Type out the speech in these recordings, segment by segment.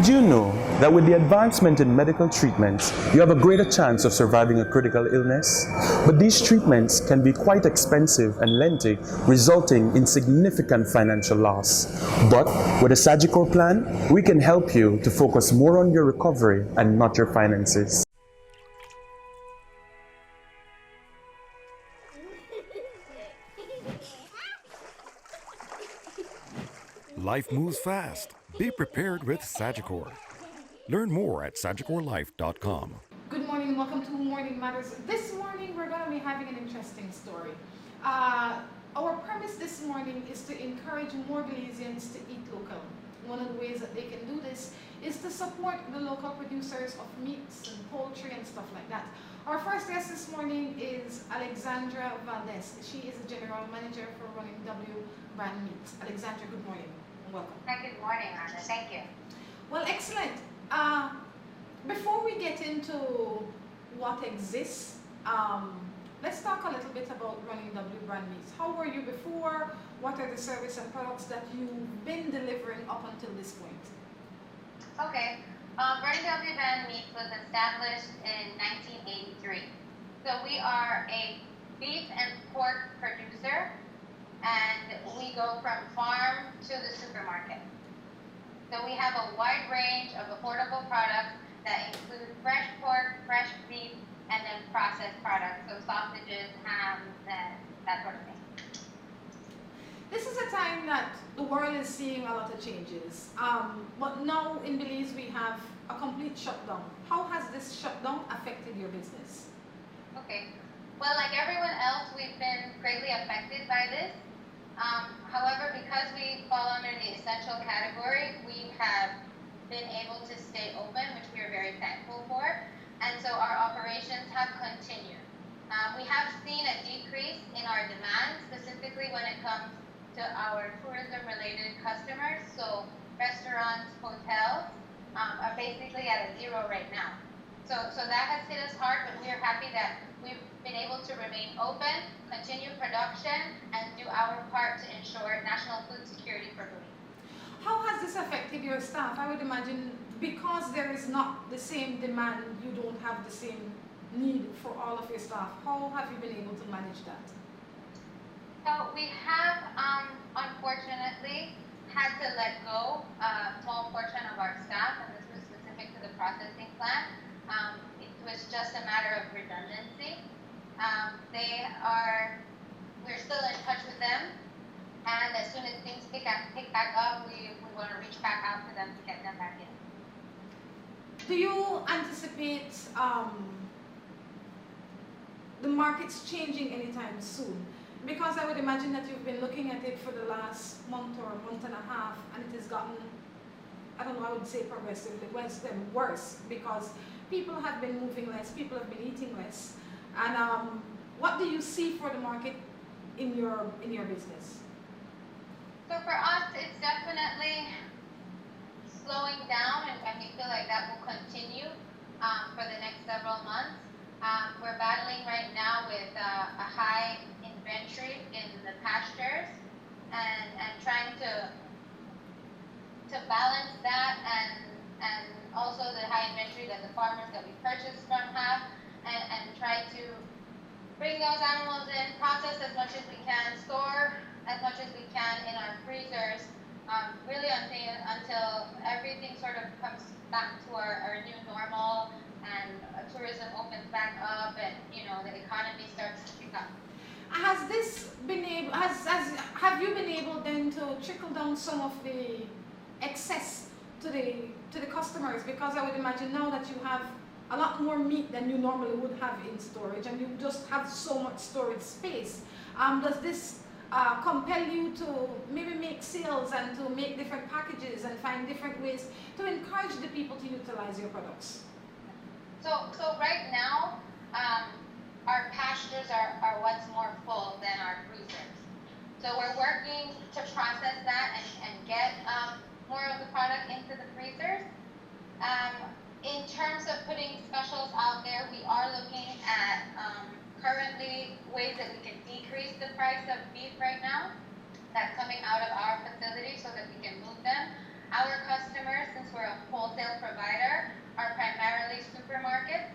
Did you know that with the advancement in medical treatments, you have a greater chance of surviving a critical illness? But these treatments can be quite expensive and lengthy, resulting in significant financial loss. But with a Sagicor plan, we can help you to focus more on your recovery and not your finances. Life moves fast. Be prepared with Sagicor. Learn more at sagicorlife.com. Good morning and welcome to Morning Matters. This morning we're going to be having an interesting story. Our premise this morning is to encourage more Belizeans to eat local. One of the ways that they can do this is to support the local producers of meats and poultry and stuff like that. Our first guest this morning is Alexandra Valdez. She is the General Manager for running W Brand Meats. Alexandra, good morning and welcome. Hi, good morning, Rhonda. Thank you. Well, excellent. Before we get into what exists, let's talk a little bit about running W Brand Meats. How were you before? What are the service and products that you've been delivering up until this point? Okay, Running W Brand Meats was established in 1983. So we are a beef and pork producer, and we go from farm to the supermarket. So we have a wide range of affordable products that include fresh pork, fresh beef, and then processed products, so sausages, hams, and that sort of thing. This is a time that the world is seeing a lot of changes. But now in Belize we have a complete shutdown. How has this shutdown affected your business? Okay, well, like everyone else, we've been greatly affected by this. However, because we fall under the essential category, we have been able to stay open, which we are very thankful for. And so our operations have continued. We have seen a decrease in our demand, specifically when it comes to our tourism-related customers. So restaurants, hotels are basically at a zero right now. So that has hit us hard, but we are happy that we've been able to remain open, continue production, and do our part to ensure national food security for Belize. How has this affected your staff? I would imagine because there is not the same demand, you don't have the same need for all of your staff. How have you been able to manage that? So we have, unfortunately, had to let go a small portion of our staff, and this was specific to the processing plant. It was just a matter of redundancy. We're still in touch with them, and as soon as things pick back up, we want to reach back out to them to get them back in. Do you anticipate the market's changing anytime soon? Because I would imagine that you've been looking at it for the last month or a month and a half, and it has gotten, I don't know, I would say progressively worse because people have been moving less, people have been eating less. And what do you see for the market in your business? So for us, it's definitely slowing down, and we feel like that will continue for the next several months. We're battling right now with a high inventory in the pastures, and trying to balance that and also the high inventory that the farmers that we purchase from have, and try to bring those animals in, process as much as we can, store as much as we can in our freezers, really until everything sort of comes back to our new normal, and tourism opens back up, and the economy starts to pick up. Have you been able then to trickle down some of the excess to the customers? Because I would imagine now that you have a lot more meat than you normally would have in storage, and you just have so much storage space. Does this compel you to maybe make sales and to make different packages and find different ways to encourage the people to utilize your products? So right now, our pastures are what's more full than our freezers. So we're working to process that and get more of the product into the freezers. In terms of putting specials out there, we are looking at currently ways that we can decrease the price of beef right now that's coming out of our facility so that we can move them. Our customers, since we're a wholesale provider, are primarily supermarkets,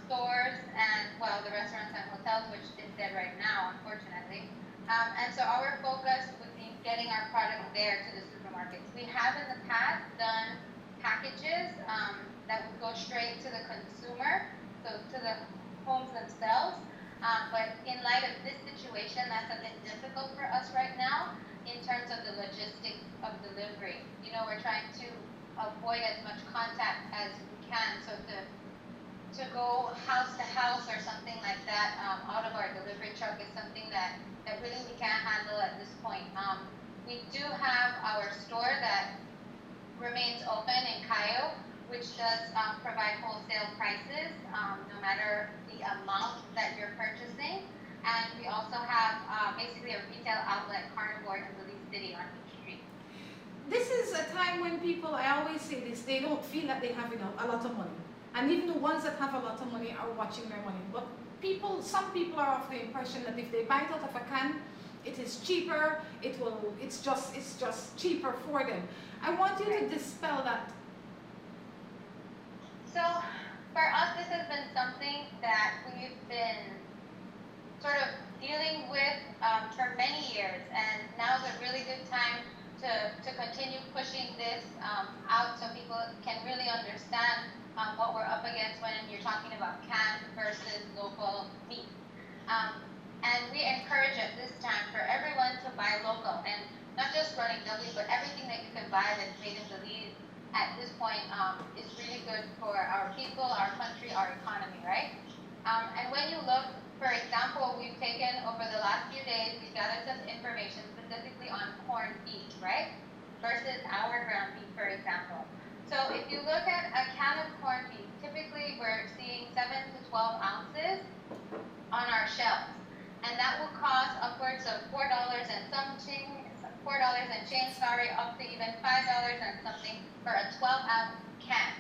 stores, and, well, the restaurants and hotels, which is dead right now, unfortunately. And so our focus would be getting our product there to the supermarkets. We have in the past done packages that would go straight to the consumer, so to the homes themselves. But in light of this situation, that's a bit difficult for us right now in terms of the logistics of delivery. You know, we're trying to avoid as much contact as we can, so to go house to house or something like that out of our delivery truck is something that really we can't handle at this point. We do have our store that remains open in Cayo, which does provide wholesale prices no matter the amount that you're purchasing. And we also have basically a retail outlet, Carnivore, in Belize City on Beach Street. This is a time when people, I always say this, they don't feel that they have a lot of money. And even the ones that have a lot of money are watching their money. But some people are of the impression that if they buy it out of a can, it is cheaper, it's just cheaper for them. I want you to dispel that. So for us, this has been something that we've been sort of dealing with for many years, and now is a really good time to continue pushing this out so people can really understand what we're up against when you're talking about canned versus local meat. And we encourage at this time for everyone to buy local, and not just running W, but everything that you can buy that's made in Belize at this point is really good for our people, our country, our economy, right? And when you look, for example, we've taken over the last few days, we've gathered some information specifically on corned beef, right? Versus our ground beef, for example. So if you look at a can of corned beef, typically we're seeing 7 to 12 ounces on our shelves. And that will cost upwards of $4 and change, up to even $5 and something for a 12-ounce can.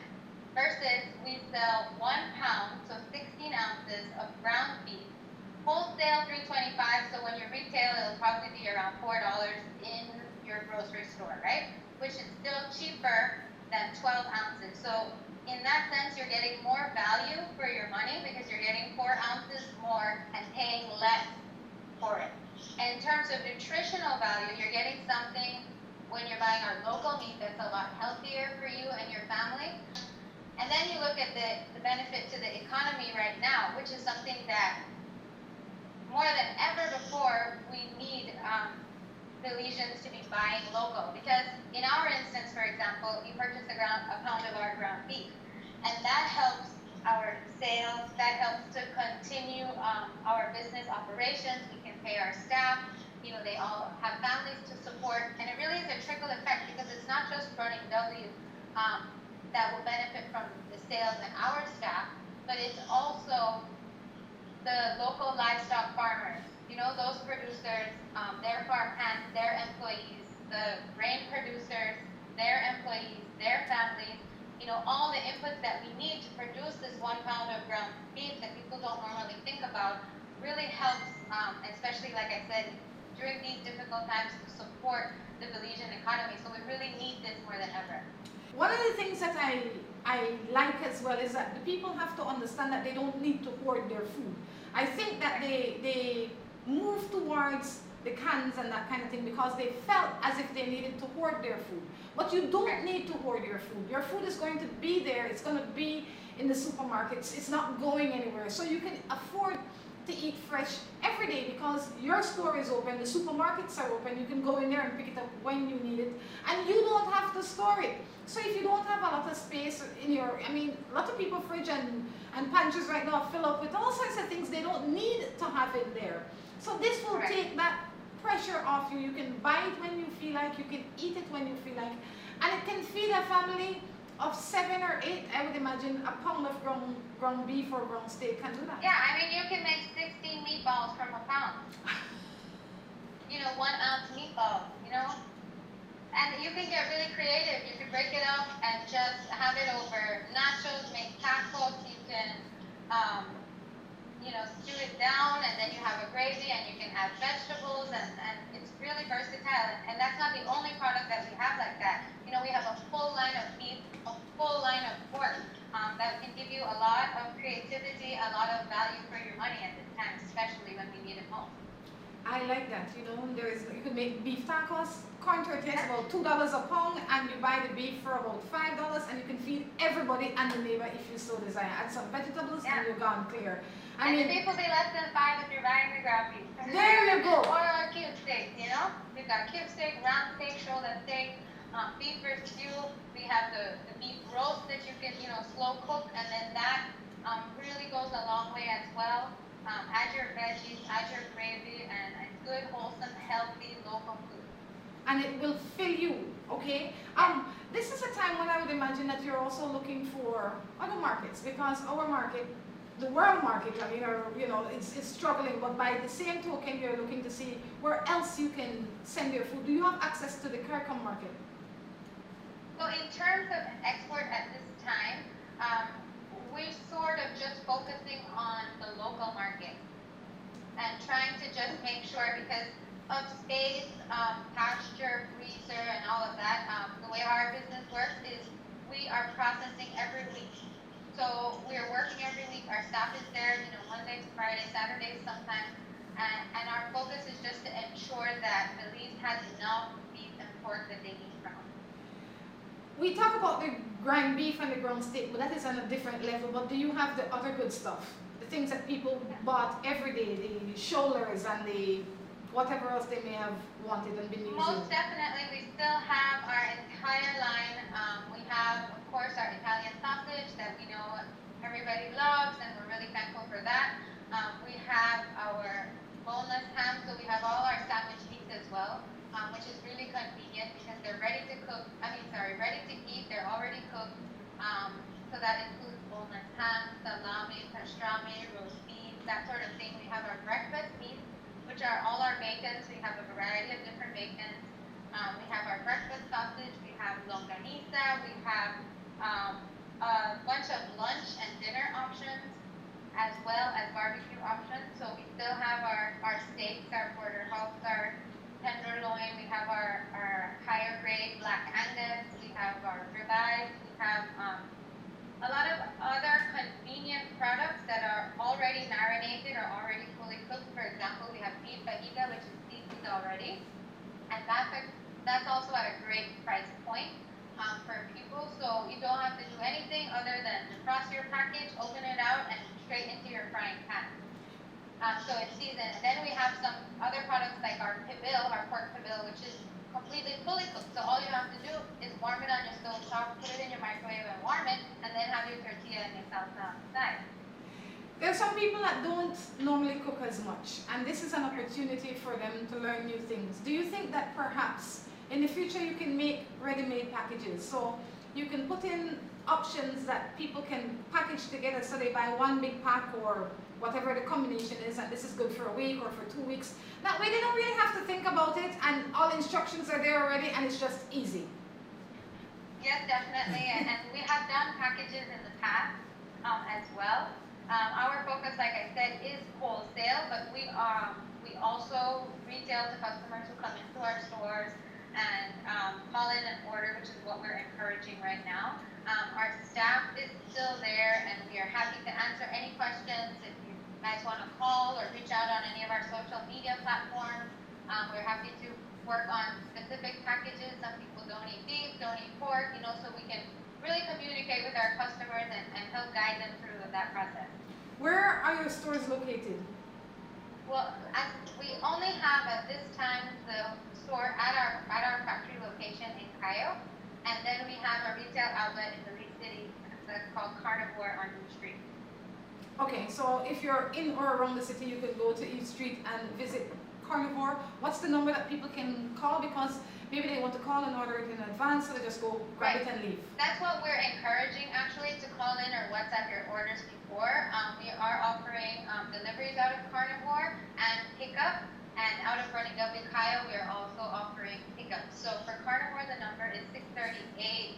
Versus we sell 1 pound, so 16 ounces of ground beef, wholesale $3.25. So when you retail, it'll probably be around $4 in your grocery store, right? Which is still cheaper than 12 ounces. So in that sense, you're getting more value for your money because you're getting 4 ounces more and paying less for it. And in terms of nutritional value, you're getting something when you're buying our local meat that's a lot healthier for you and your family. And then you look at the benefit to the economy right now, which is something that more than ever before, we need Belizeans to be buying local. Because in our instance, for example, you purchase a pound of our ground beef, and that helps our sales, that helps to continue our business operations. We can pay our staff, you know, they all have families to support, and it really is a trickle effect because it's not just running W that will benefit from the sales and our staff, but it's also the local livestock farmers, you know, those producers, their farm hands, their employees, the grain producers, their employees, their families, you know, all the inputs that we need to produce this 1 pound of ground beef that people don't normally think about really helps, especially, like I said, during these difficult times to support the Belizean economy. So we really need this more than ever. One of the things that I like as well is that the people have to understand that they don't need to hoard their food. I think that they move towards the cans and that kind of thing because they felt as if they needed to hoard their food. But you don't need to hoard your food. Your food is going to be there. It's going to be in the supermarkets. It's not going anywhere. So you can afford to eat fresh every day because your store is open, the supermarkets are open, you can go in there and pick it up when you need it, and you don't have to store it. So if you don't have a lot of space in your, I mean, a lot of people fridge and pantries right now fill up with all sorts of things they don't need to have it there. So this will take that pressure off you. You can buy it when you feel like, you can eat it when you feel like, and it can feed a family of 7 or 8, I would imagine, a pound of ground beef or ground steak can do that. Yeah, I mean, you can make 16 meatballs from a pound. You know, 1 ounce meatballs, you know? And you can get really creative. You can break it up and just have it over nachos, make tacos. You can, you know, stew it down, and then you have a gravy, and you can add vegetables, and it's really versatile. And that's not the only product that we have like that. can give you a lot of creativity, a lot of value for your money at this time, especially when we need it most. I like that. You know, you can make beef tacos. Corn tortillas about $2 a pound, and you buy the beef for about $5, and you can feed everybody and the neighbor if you so desire. Add some vegetables, and you're gone clear. And the beef will be less than $5 if you're buying the ground beef. There you go. Or our cube steak, you know? We've got cube steak, round steak, shoulder steak, beef versus stew. We have the beef roast that you can, slow cook, and then that really goes a long way as well. Add your veggies, add your gravy, and good, wholesome, healthy, local food. And it will fill you, okay? This is a time when I would imagine that you're also looking for other markets, because our market, the world market, it's struggling, but by the same token, you're looking to see where else you can send your food. Do you have access to the Crichton market? So in terms of export at this time, we're sort of just focusing on the local market and trying to just make sure, because of space, pasture, freezer, and all of that, the way our business works is we are processing every week. So we are working every week. Our staff is there, Monday to Friday, Saturdays sometimes, and our focus is just to ensure that Belize has enough beef and pork that they need from us. We talk about the ground beef and the ground steak, but that is on a different level. But do you have the other good stuff? The things that people bought every day, the shoulders and the whatever else they may have wanted and been using? Most definitely, we still have our entire line. We have, of course, our Italian sausage that we know everybody loves, and we're really thankful for that. We have our boneless ham, so we have all our sandwich meats as well, which is really convenient because they're ready to eat, they're already cooked. So that includes boneless ham, salami, pastrami, roast beef, that sort of thing. We have our breakfast meats, which are all our bacons. We have a variety of different bacons. We have our breakfast sausage, we have longanisa, we have a bunch of lunch and dinner options, as well as barbecue options. So we still have our steaks, our porterhouse, our tenderloin, we have our higher grade black Angus, we have our ribeyes, we have a lot of other convenient products that are already marinated or already fully cooked. For example, we have beef fajita, which is seasoned already, and that's also at a great price point for people. So you don't have to do anything other than defrost your package, open it out, and straight into your frying pan. So it's seasoned. And then we have some other products like our pibil, our pork pibil, which is completely fully cooked. So all you have to do is warm it on your stove top, put it in your microwave and warm it, and then have your tortilla and your salsa on the side. There are some people that don't normally cook as much, and this is an opportunity for them to learn new things. Do you think that perhaps in the future you can make ready-made packages? So you can put in options that people can package together, so they buy one big pack or whatever the combination is, and this is good for a week or for 2 weeks. That way they don't really have to think about it, and all instructions are there already, and it's just easy. Yes, definitely, and we have done packages in the past as well. Our focus, like I said, is wholesale, but we also retail to customers who come into our stores and call in and order, which is what we're encouraging right now. Our staff is still there, and we are happy to answer any questions. If you guys want to call or reach out on any of our social media platforms, we're happy to work on specific packages. Some people don't eat beef, don't eat pork, so we can really communicate with our customers and help guide them through that process. Where are your stores located? Well, we only have at this time the store at our factory location in Cayo, and then we have a retail outlet in the Belize City that's called Carnivore on East Street. Okay, so if you're in or around the city, you can go to East Street and visit Carnivore. What's the number that people can call? Because maybe they want to call and order it in advance, so they just go grab it and leave. That's what we're encouraging, actually, to call in or WhatsApp your orders before. We are offering deliveries out of Carnivore and pickup, and out of Running W Cayo, we are also offering pickup. So for Carnivore, the number is 638-4087,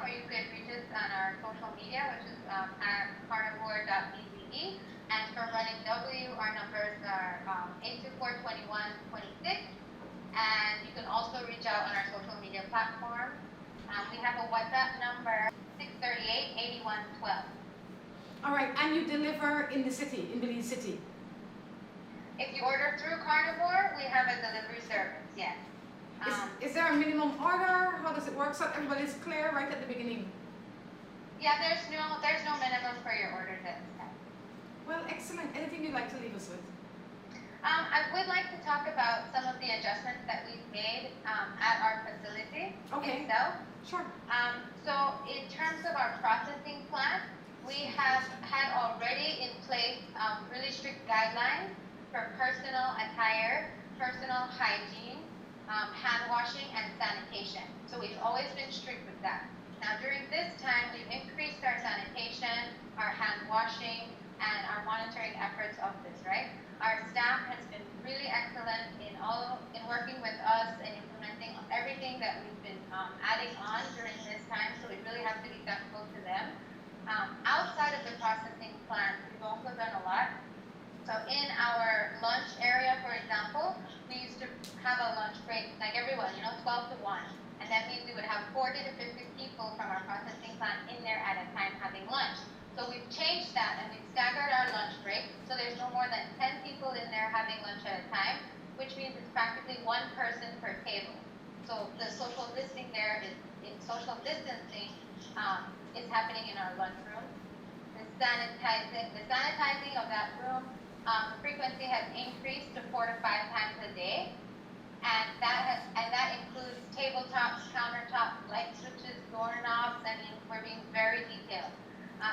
or you could reach us on our social media, which is at carnivore.bze. And for Running W, our numbers are 824-2126. And you can also reach out on our social media platform We have a WhatsApp number, 638-8112. All right, and you deliver in the city, in Belize City? If you order through Carnivore, we have a delivery service, yes. Is there a minimum order? How does it work so everybody's clear right at the beginning? Yeah, there's no minimum for your orders at this time. Well, excellent. Anything you'd like to leave us with? I would like to talk about some of the adjustments that we've made at our facility itself. Sure. So in terms of our processing plant, we have had already in place really strict guidelines for personal attire, personal hygiene, hand washing, and sanitation. So we've always been strict with that. Now during this time, we've increased our sanitation, our hand washing, and our monitoring efforts of this, right? Our staff has been really excellent in working with us and implementing everything that we've been adding on during this time, so we really have to be thankful to them. Outside of the processing plant, we've also done a lot. So in our lunch area, for example, we used to have a lunch break, like everyone, 12 to 1. And that means we would have 40 to 50 people from our processing plant in there at a time having lunch. So we've changed that and we've staggered our lunch break. So there's no more than 10 people in there having lunch at a time, which means it's practically one person per table. So the social distancing there is happening in our lunchroom. The sanitizing of that room, frequency has increased to 4 to 5 times a day. And that includes tabletops, countertops, light switches, doorknobs. I mean, we're being very detailed.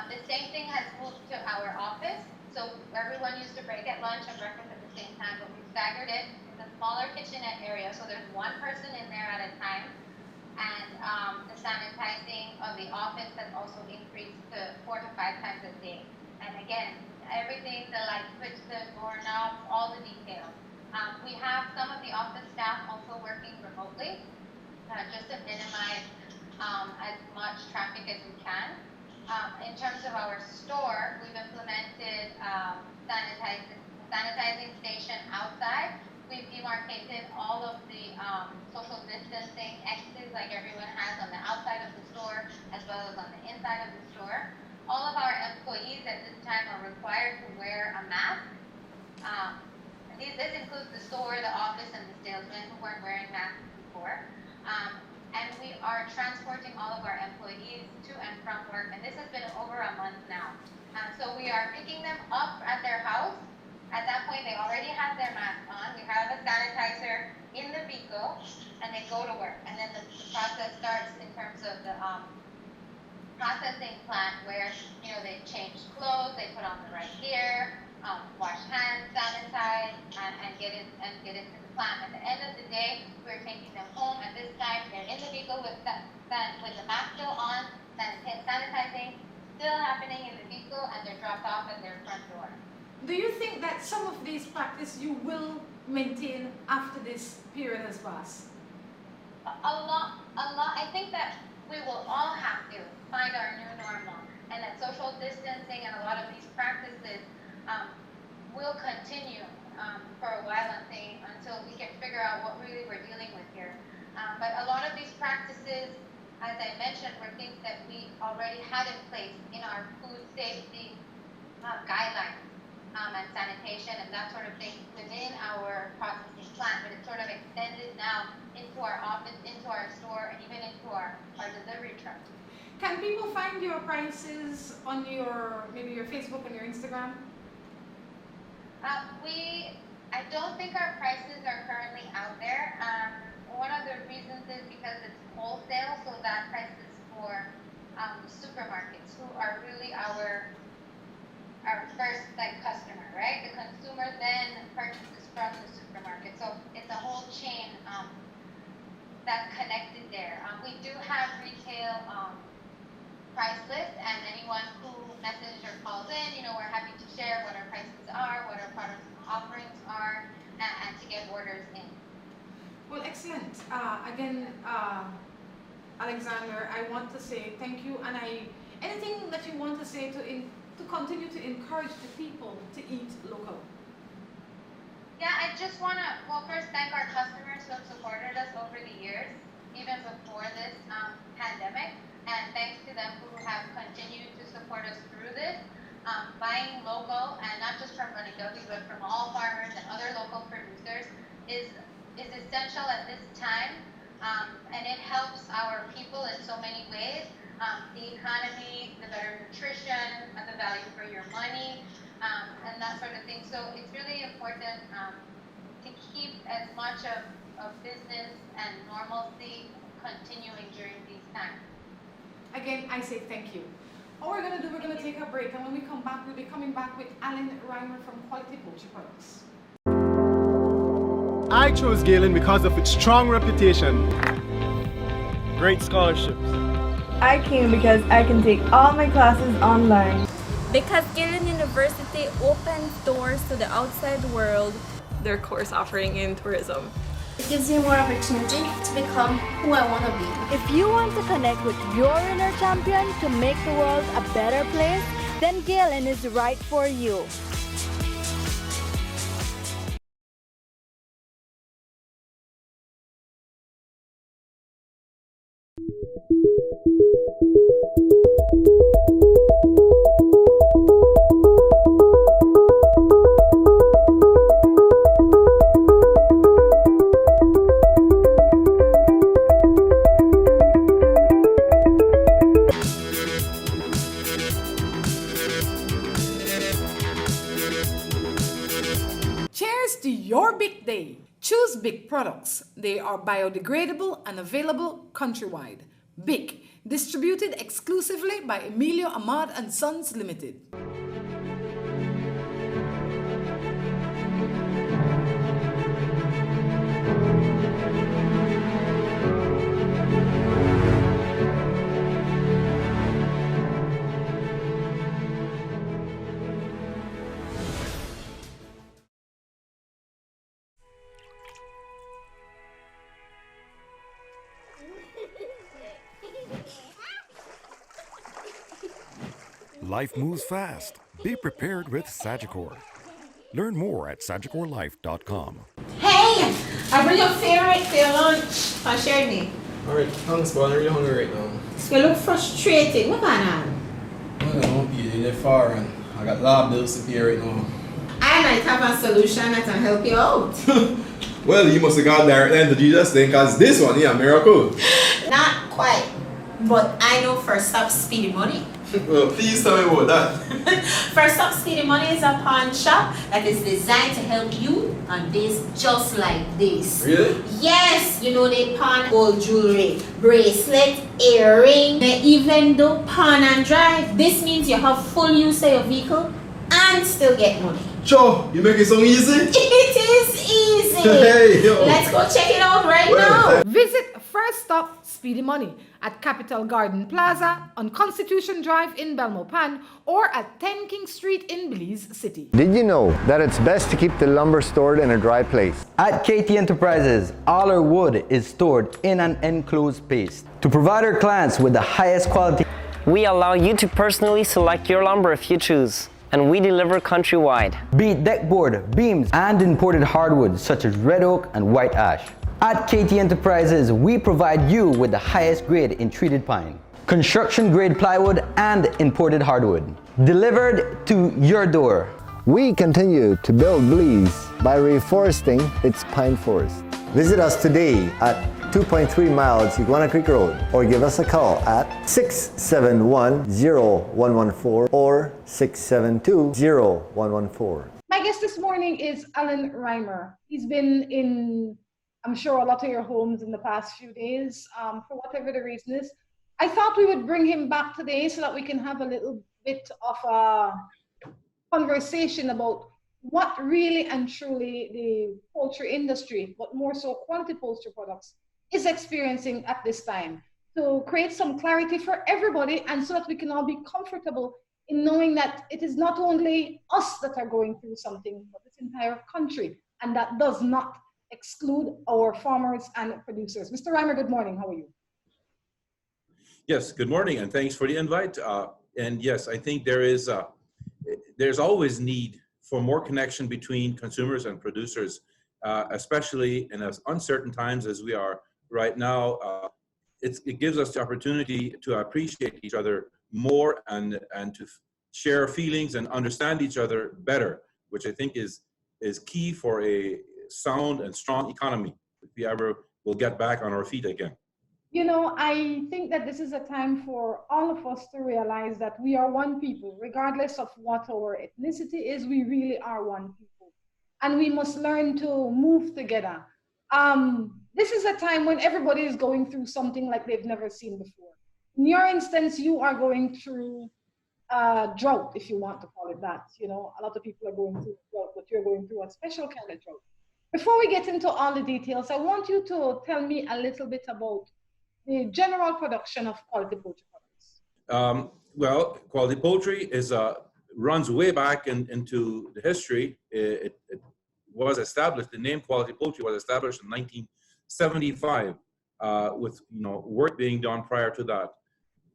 The same thing has moved to our office. So everyone used to break at lunch and breakfast at the same time, but we staggered it. It's a smaller kitchenette area, so there's one person in there at a time. And the sanitizing of the office has also increased to 4 to 5 times a day. And again, everything, the light switch, the doorknobs, all the details. We have some of the office staff also working remotely, just to minimize as much traffic as we can. In terms of our store, we've implemented sanitizing station outside. We've demarcated all of the social distancing X's like everyone has on the outside of the store as well as on the inside of the store. All of our employees at this time are required to wear a mask. This includes the store, the office, and the salesmen who weren't wearing masks before. And we are transporting all of our employees to and from work, and this has been over a month now. So we are picking them up at their house. At that point, they already have their mask on. We have a sanitizer in the vehicle, and they go to work. And then the process starts in terms of the processing plant where, they change clothes, they put on the right gear, wash hands, sanitize, and get into the plant. At the end of the day, we're taking them home, and this time they're in the vehicle with the mask still on, sanitizing still happening in the vehicle, and they're dropped off at their front door. Do you think that some of these practices you will maintain after this period has passed? A lot. I think that we will all have to find our new normal, and that social distancing and a lot of these practices will continue for a while, I'm saying, until we can figure out what really we're dealing with here. But a lot of these practices, as I mentioned, were things that we already had in place in our food safety guidelines and sanitation and that sort of thing within our processing plant, but it's sort of extended now into our office, into our store, and even into our delivery truck. Can people find your prices on maybe your Facebook and your Instagram? I don't think our prices are currently out there. One of the reasons is because it's wholesale, so that price is for supermarkets, who are really our first customer, right? The consumer then purchases from the supermarket, so it's a whole chain that's connected there. We do have retail price list, and anyone who messages or calls in, we're happy to share what our prices are, what our product offerings are, and to get orders in. Well, excellent. Again, Alexander, I want to say thank you, and anything that you want to say to continue to encourage the people to eat local? Yeah, I just want to, first thank our customers who have supported us over the years. even before this pandemic, and thanks to them who have continued to support us through this. Buying local, and not just from Rhonda, but from all farmers and other local producers is essential at this time, and it helps our people in so many ways. The economy, the better nutrition, the value for your money, and that sort of thing. So it's really important to keep as much of business and normalcy continuing during these times. Again, I say thank you. All we're going to do, we're going to take a break, and when we come back, we'll be coming back with Alan Reimer from Quality Poultry Products. I chose Galen because of its strong reputation, great scholarships. I came because I can take all my classes online. Because Galen University opens doors to the outside world. Their course offering in tourism. It gives you more opportunity to become who I want to be. If you want to connect with your inner champion to make the world a better place, then Galen is right for you. Your big day. Choose Big products. They are biodegradable and available countrywide. Big, distributed exclusively by Emilio Ahmad and Sons Limited. Life moves fast. Be prepared with Sagicor. Learn more at sagicorlife.com. Hey! I bring your favorite for your lunch. I'll share me. Alright, thanks, but I'm really hungry right now. You look frustrated. What going on? I don't know, Peter, they're far and I got lab bills to pay right now. I might have a solution that can help you out. Well, you must have got direct line to Jesus then, because this one, yeah, miracle. Not quite. But I know First Stop Speedy Money. Well, please tell me about that. First Stop Speedy Money is a pawn shop that is designed to help you on days just like this. Really? Yes, you know they pawn gold jewelry, bracelet, earring, they even do pawn and drive. This means you have full use of your vehicle and still get money. Sure, you make it so easy? It is easy. Hey, yo. Let's go check it out right now. Visit First Stop Speedy Money at Capitol Garden Plaza, on Constitution Drive in Belmopan, or at 10 King Street in Belize City. Did you know that it's best to keep the lumber stored in a dry place? At KT Enterprises, all our wood is stored in an enclosed space to provide our clients with the highest quality. We allow you to personally select your lumber if you choose, and we deliver countrywide. Be it deckboard, beams, and imported hardwoods such as red oak and white ash. At KT Enterprises, we provide you with the highest grade in treated pine, construction grade plywood, and imported hardwood, delivered to your door. We continue to build Belize by reforesting its pine forest. Visit us today at 2.3 miles Iguana Creek Road, or give us a call at 671-0114 or 672-0114. My guest this morning is Alan Reimer. He's been in, I'm sure, a lot of your homes in the past few days, for whatever the reason is. I thought we would bring him back today so that we can have a little bit of a conversation about what really and truly the poultry industry, but more so quality poultry products, is experiencing at this time, to create some clarity for everybody, and so that we can all be comfortable in knowing that it is not only us that are going through something, but this entire country, and that does not exclude our farmers and producers. Mr. Reimer, good morning. How are you? Yes, good morning, and thanks for the invite. And yes, I think there's always need for more connection between consumers and producers, especially in as uncertain times as we are right now, it gives us the opportunity to appreciate each other more and to share feelings and understand each other better, which I think is key for a sound and strong economy if we ever will get back on our feet again. You know, I think that this is a time for all of us to realize that we are one people, regardless of what our ethnicity is, we really are one people. And we must learn to move together. This is a time when everybody is going through something like they've never seen before. In your instance, you are going through drought, if you want to call it that. You know, a lot of people are going through drought, but you're going through a special kind of drought. Before we get into all the details, I want you to tell me a little bit about the general production of quality poultry products. Well, quality poultry is runs way back into the history. It was established. The name quality poultry was established in 1975, with work being done prior to that.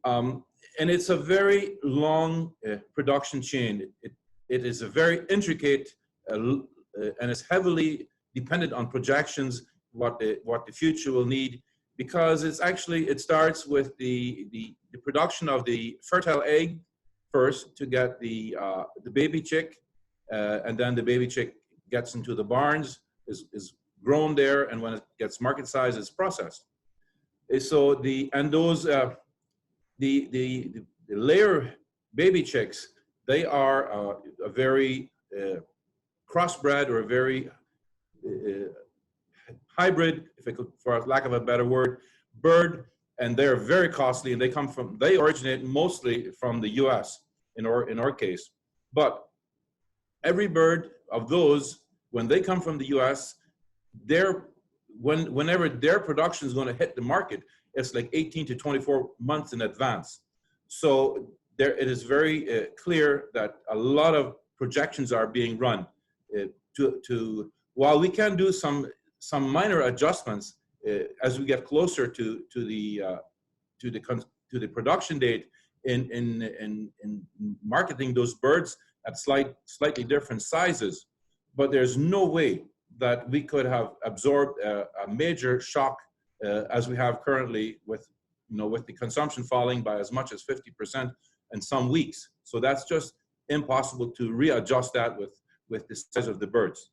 And it's a very long production chain. It is a very intricate and it's heavily dependent on projections what the future will need, because it starts with the production of the fertile egg first to get the baby chick, and then the baby chick gets into the barns, is grown there, and when it gets market size, it's processed. So the layer baby chicks, they are a very crossbred or a very hybrid, for lack of a better word, bird, and they're very costly, and they originate mostly from the U.S. in our case. But every bird of those, when they come from the U.S., whenever their production is going to hit the market, it's like 18 to 24 months in advance. So it is very clear that a lot of projections are being run while we can do some minor adjustments as we get closer to the production date in marketing those birds at slightly different sizes, but there's no way that we could have absorbed a major shock as we have currently with the consumption falling by as much as 50% in some weeks. So that's just impossible to readjust that with the size of the birds.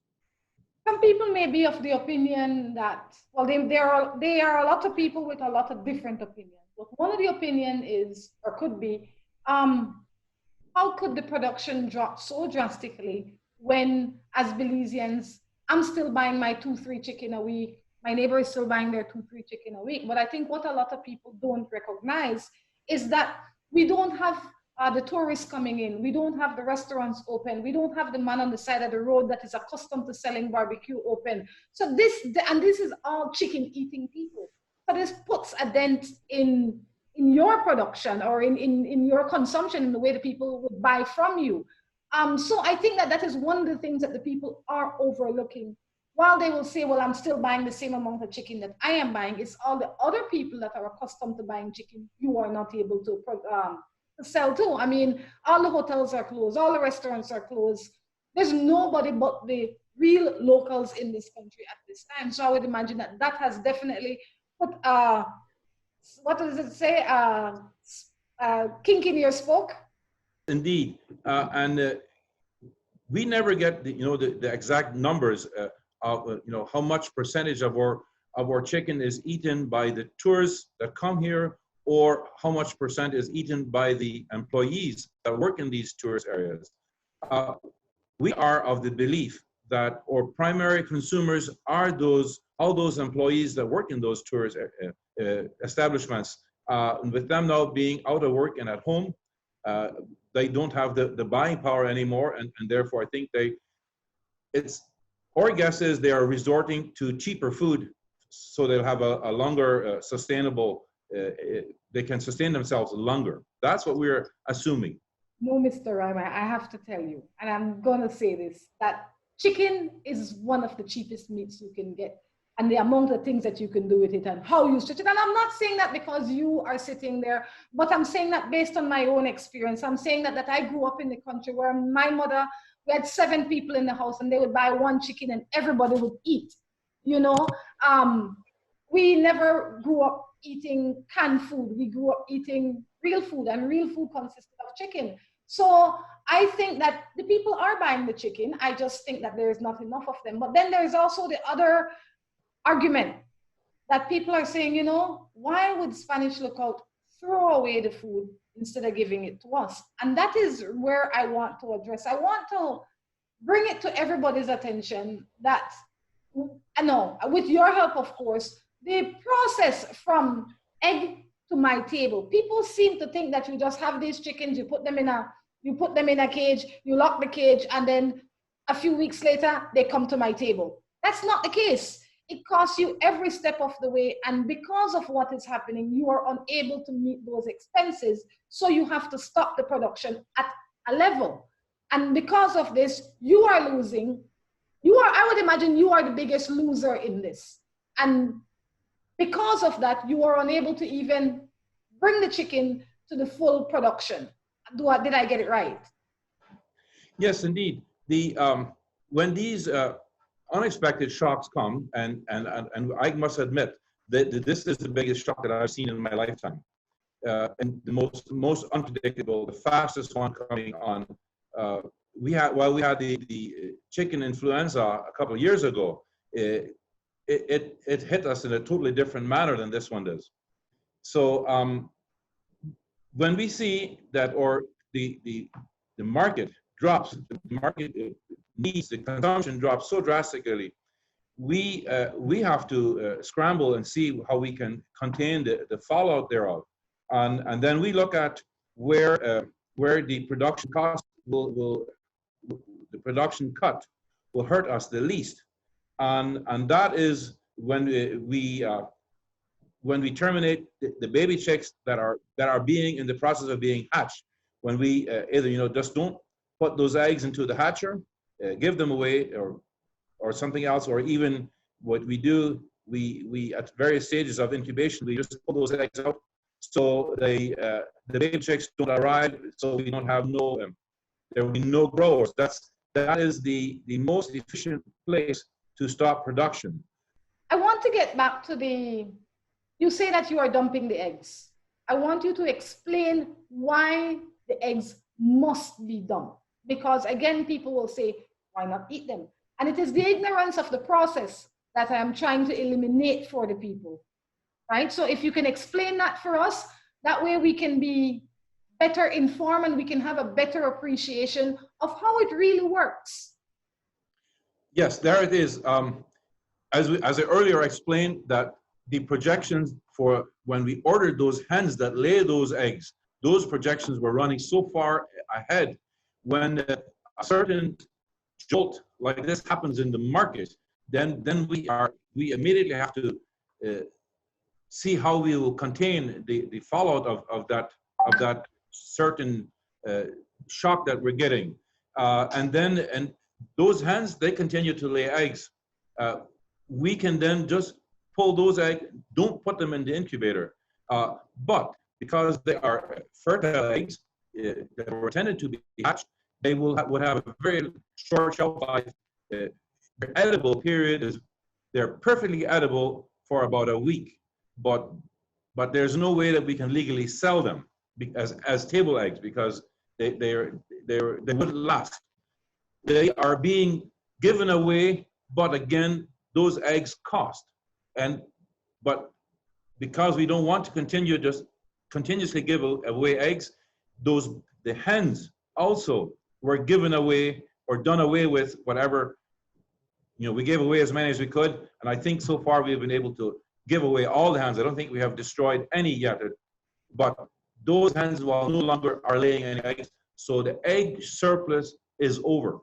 Some people may be of the opinion that, well, there are a lot of people with a lot of different opinions. But one of the opinion is, or could be, how could the production drop so drastically when, as Belizeans, I'm still buying my 2-3 chicken a week. My neighbor is still buying their 2-3 chicken a week. But I think what a lot of people don't recognize is that we don't have the tourists coming in. We don't have the restaurants open. We don't have the man on the side of the road that is accustomed to selling barbecue open. So this is all chicken eating people. So this puts a dent in your production or in your consumption, in the way the people would buy from you. So I think that is one of the things that the people are overlooking. While they will say, well, I'm still buying the same amount of chicken that I am buying, it's all the other people that are accustomed to buying chicken you are not able to sell to. I mean, all the hotels are closed, all the restaurants are closed. There's nobody but the real locals in this country at this time. So I would imagine that has definitely put, what does it say? Kink in your spoke. Indeed, and we never get the exact numbers of how much percentage of our chicken is eaten by the tourists that come here, or how much percent is eaten by the employees that work in these tourist areas. We are of the belief that our primary consumers are all those employees that work in those tourist establishments. With them now being out of work and at home, they don't have the buying power anymore, and therefore I think our guess is they are resorting to cheaper food, so they'll have a longer sustainable. They can sustain themselves longer. That's what we're assuming. No, Mr. Rima, I have to tell you, and I'm going to say this, that chicken is one of the cheapest meats you can get, and the amount of things that you can do with it and how you stretch it. And I'm not saying that because you are sitting there, but I'm saying that based on my own experience. I'm saying that I grew up in the country where my mother, we had 7 people in the house, and they would buy 1 chicken and everybody would eat, we never grew up eating canned food. We grew up eating real food, and real food consisted of chicken. So I think that the people are buying the chicken. I just think that there is not enough of them. But then there's also the other argument that people are saying, you know, why would Spanish Lookout throw away the food instead of giving it to us? And that is where I want to address. I want to bring it to everybody's attention that, I know, with your help, of course, the process from egg to my table. People seem to think that you just have these chickens, you put them in a cage, you lock the cage, and then a few weeks later, they come to my table. That's not the case. It costs you every step of the way, and because of what is happening, you are unable to meet those expenses, so you have to stop the production at a level. And because of this, you are losing. I would imagine you are the biggest loser in this. And because of that, you are unable to even bring the chicken to the full production. Did I get it right? Yes, indeed. When these unexpected shocks come, and I must admit that this is the biggest shock that I've seen in my lifetime, and the most unpredictable, the fastest one coming on. We had the chicken influenza a couple of years ago. It hit us in a totally different manner than this one does. So when we see that, or the market drops, the market needs, the consumption drops so drastically, we have to scramble and see how we can contain the fallout thereof, and then we look at where the production cost the production cut will hurt us the least, and that is when we terminate the baby chicks that are being in the process of being hatched. When we either just don't put those eggs into the hatcher, give them away, or something else, or even what we do, we at various stages of incubation, we just pull those eggs out, so the baby chicks don't arrive, so we don't have there will be no growers. That is the most efficient place to stop production. I want to get back to you say that you are dumping the eggs. I want you to explain why the eggs must be dumped. Because again, people will say, why not eat them? And it is the ignorance of the process that I am trying to eliminate for the people, right? So if you can explain that for us, that way we can be better informed and we can have a better appreciation of how it really works. Yes, there it is. As I earlier explained, that the projections for when we ordered those hens that lay those eggs, those projections were running so far ahead. When a certain jolt like this happens in the market, then we immediately have to see how we will contain the fallout of that certain shock that we're getting, and those hens, they continue to lay eggs. We can then just pull those eggs, don't put them in the incubator, but because they are fertile eggs that were intended to be hatched, they would have a very short shelf life. Their edible period is, they're perfectly edible for about a week, but there's no way that we can legally sell them as table eggs, because they wouldn't last. They are being given away, but again, those eggs cost. But because we don't want to continue just continuously give away eggs, the hens also were given away or done away with. Whatever, we gave away as many as we could, and I think so far we've been able to give away all the hens. I don't think we have destroyed any yet, but those hens no longer are laying any eggs, so the egg surplus is over.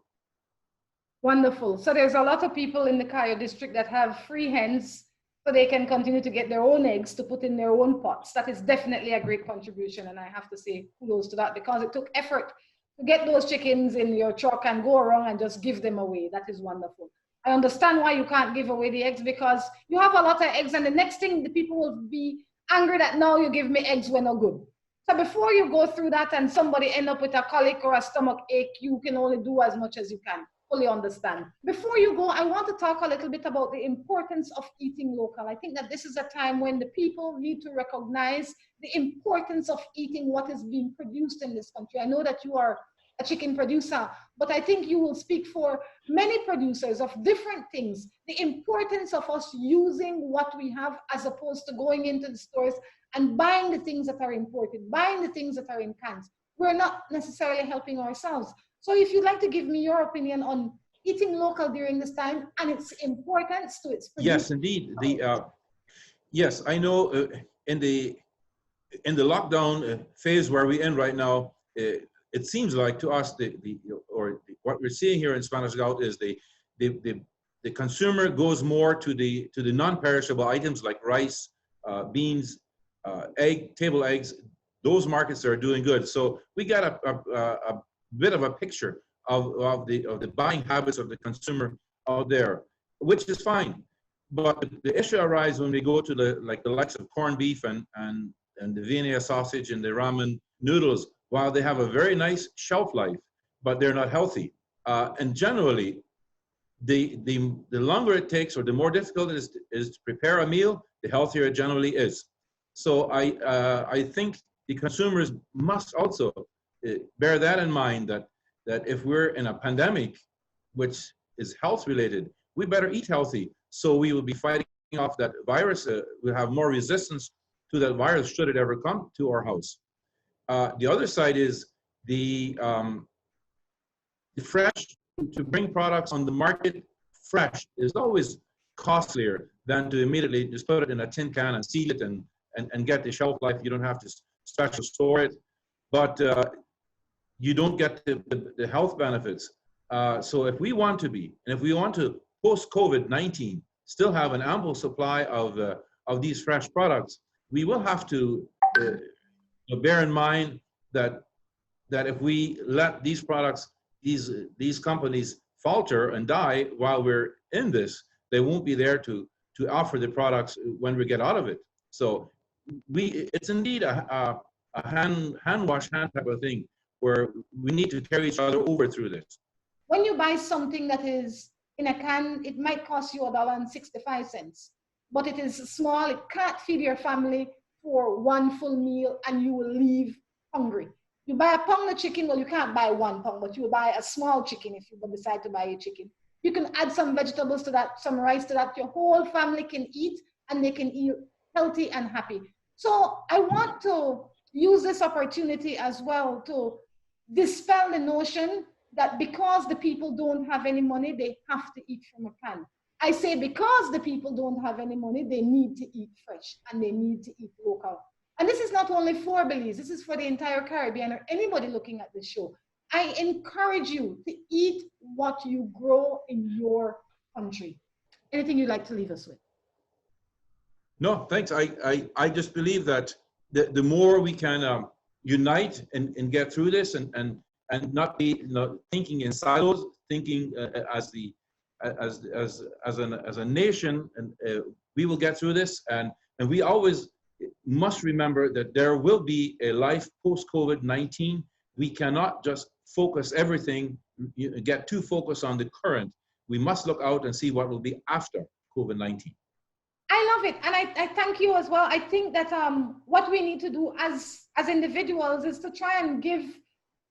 Wonderful. So there's a lot of people in the Cayo district that have free hens, so they can continue to get their own eggs to put in their own pots. That is definitely a great contribution, and I have to say kudos to that, because it took effort to get those chickens in your truck and go around and just give them away. That is wonderful. I understand why you can't give away the eggs, because you have a lot of eggs, and the next thing, the people will be angry that now you give me eggs when not good. So before you go through that and somebody end up with a colic or a stomach ache, you can only do as much as you can. fully understand. Before you go, I want to talk a little bit about the importance of eating local. I think that this is a time when the people need to recognize the importance of eating what is being produced in this country. I know that you are a chicken producer, but I think you will speak for many producers of different things. The importance of us using what we have as opposed to going into the stores and buying the things that are imported, buying the things that are in cans. We're not necessarily helping ourselves. So if you'd like to give me your opinion on eating local during this time and its importance to its produce. Yes, indeed. Yes, I know in the lockdown phase where we're in right now, it seems like to us what we're seeing here in Spanish Gout is the consumer goes more to the non-perishable items like rice, beans, table eggs. Those markets are doing good. So we got a bit of a picture of the buying habits of the consumer out there, which is fine. But the issue arises when we go to the likes of corned beef and the Vienna sausage and the ramen noodles. While they have a very nice shelf life, but they're not healthy. And generally, the longer it takes or the more difficult it is to prepare a meal, the healthier it generally is. So I think the consumers must also bear that in mind, that if we're in a pandemic, which is health related, we better eat healthy. So we will be fighting off that virus. We'll have more resistance to that virus should it ever come to our house. The other side is the fresh, to bring products on the market fresh is always costlier than to immediately just put it in a tin can and seal it and get the shelf life. You don't have to special store it, but you don't get the health benefits. So if we want to be, and if we want to post-COVID-19 still have an ample supply of these fresh products, we will have to bear in mind that if we let these products, these companies falter and die while we're in this, they won't be there to offer the products when we get out of it. So it's indeed a hand wash hand type of thing where we need to carry each other over through this. When you buy something that is in a can, it might cost you $1.65, but it is small, it can't feed your family for one full meal and you will leave hungry. You buy a pound of chicken, well, you can't buy 1 pound, but you will buy a small chicken if you decide to buy a chicken. You can add some vegetables to that, some rice to that, your whole family can eat and they can eat healthy and happy. So I want to use this opportunity as well to dispel the notion that because the people don't have any money, they have to eat from a can. I say because the people don't have any money, they need to eat fresh and they need to eat local. And this is not only for Belize, this is for the entire Caribbean or anybody looking at this show. I encourage you to eat what you grow in your country. Anything you'd like to leave us with? No, thanks. I just believe that the more we can unite and get through this and not be thinking in silos, thinking as a nation, and we will get through this. And we always must remember that there will be a life post-COVID-19. We cannot just focus everything, get too focused on the current. We must look out and see what will be after COVID-19. I love it, and I thank you as well. I think that what we need to do as individuals is to try and give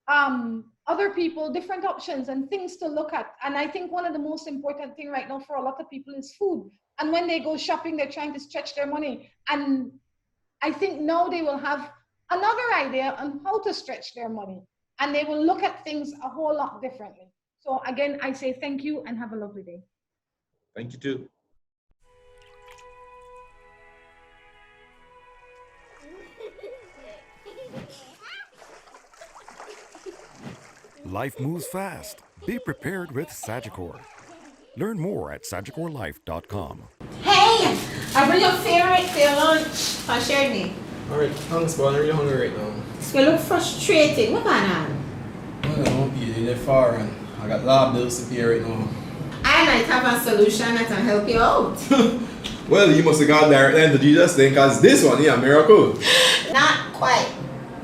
other people different options and things to look at. And I think one of the most important thing right now for a lot of people is food. And when they go shopping, they're trying to stretch their money. And I think now they will have another idea on how to stretch their money. And they will look at things a whole lot differently. So again, I say thank you and have a lovely day. Thank you too. Life moves fast. Be prepared with Sagicor. Learn more at SagicorLife.com. Hey, I bring your favorite for your lunch. I shared me. Alright, thanks, but I'm really hungry right now. You look frustrated. What going on? I don't know, they're far and I got lab bills to pay right now. I might have a solution that can help you out. Well, you must have got there then to Jesus thing, because this one, yeah, miracle. Not quite.